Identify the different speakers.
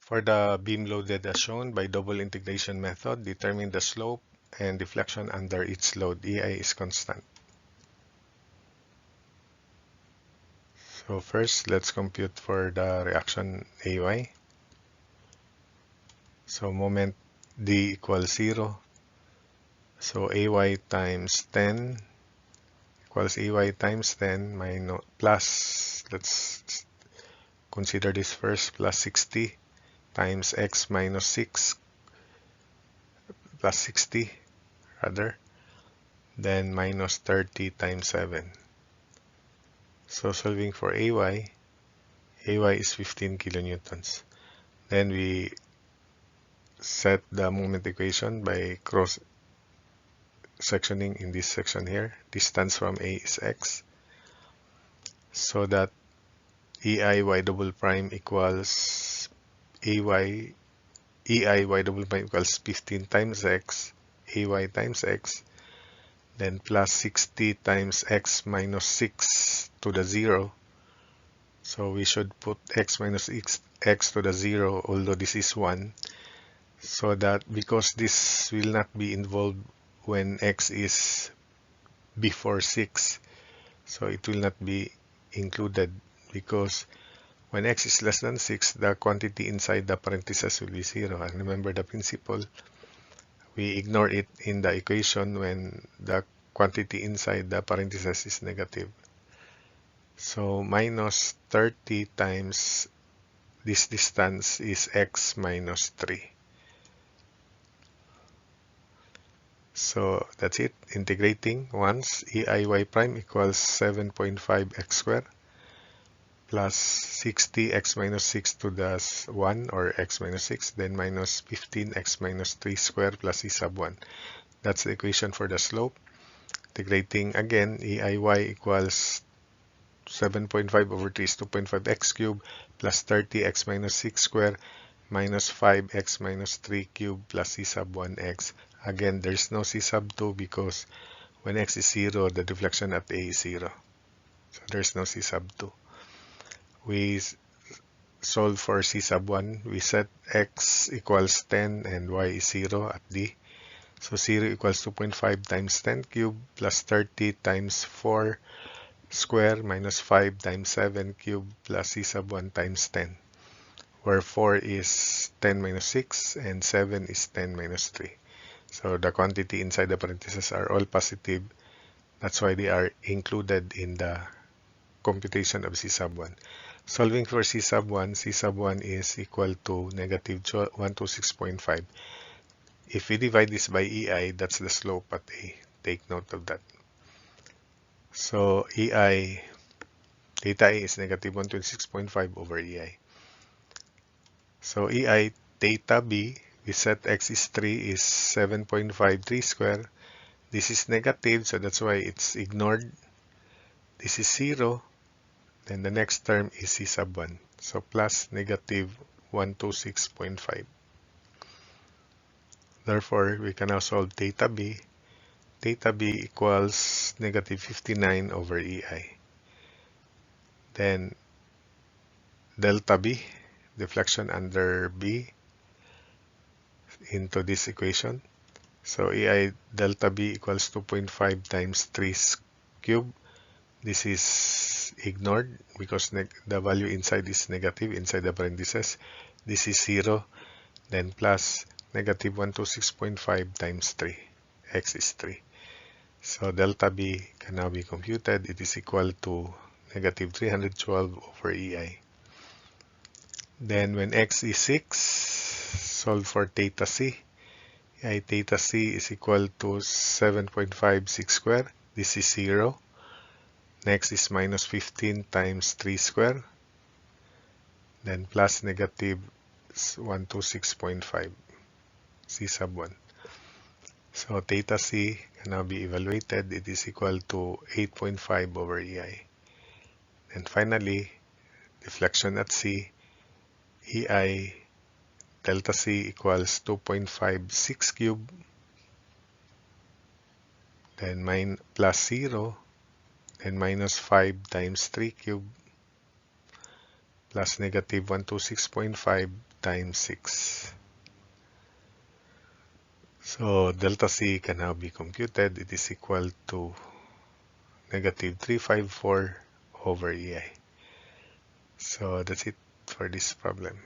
Speaker 1: For the beam loaded as shown by double integration method, determine the slope and deflection under each load. EI is constant. So first, let's compute for the reaction AY. So moment D equals 0. So AY times 10 equals AY times 10 minus plus, let's consider this first, plus 60 times X minus 6 plus 60 rather, then minus 30 times 7. So solving for AY is 15 kilonewtons. Then we set the moment equation by cross sectioning in this section here. Distance from A is X. So that EI y double prime equals EI y double prime equals 15 times X, AY times X, then plus 60 times X minus 6 to the 0. So we should put X minus X to the 0, although this is 1. So that because this will not be involved when X is before 6, so it will not be included because when X is less than 6, the quantity inside the parentheses will be 0. And remember the principle, we ignore it in the equation when the quantity inside the parentheses is negative. So minus 30 times this distance is X minus 3. So that's it. Integrating once, EIY prime equals 7.5 x squared plus 60 x minus 6 to the 1 or x minus 6, then minus 15 x minus 3 squared plus e sub 1. That's the equation for the slope. Integrating again, EIY equals 7.5 over 3 is 2.5 x cubed plus 30 x minus 6 squared minus 5 x minus 3 cubed plus c sub 1x. Again, there's no c sub 2 because when x is 0, the deflection at A is 0. So there's no c sub 2. We solve for c sub 1. We set x equals 10 and y is 0 at D. So 0 equals 2.5 times 10 cubed plus 30 times 4 square minus 5 times 7 cubed plus c sub 1 times 10. Where 4 is 10 minus 6 and 7 is 10 minus 3. So the quantity inside the parentheses are all positive. That's why they are included in the computation of C sub 1. Solving for C sub 1 is equal to negative 126.5. If we divide this by EI, that's the slope at A. Take note of that. So EI, theta A is negative 126.5 over EI. So EI theta B, we set x is 3 is 7.53 square. This is negative, so that's why it's ignored. This is 0. Then the next term is C sub 1. So plus negative 126.5. Therefore, we can now solve theta B. Theta B equals negative 59 over EI. Then delta B, deflection under B, into this equation. So EI delta B equals 2.5 times 3 cubed. This is ignored because the value inside is negative, inside the parentheses. This is 0, then plus negative 126.5 times 3. X is 3. So delta B can now be computed. It is equal to negative 312 over EI. Then when X is 6, solve for theta C. EI theta C is equal to 7.56 square. This is 0. Next is minus 15 times 3 square. Then plus negative 126.5. C sub 1. So theta C can now be evaluated. It is equal to 8.5 over EI. And finally, deflection at C, EI delta C equals 2.56 cubed, then plus 0, then minus 5 times 3 cubed, plus negative 126.5 times 6. So delta C can now be computed. It is equal to negative 354 over EI. So that's it for this problem.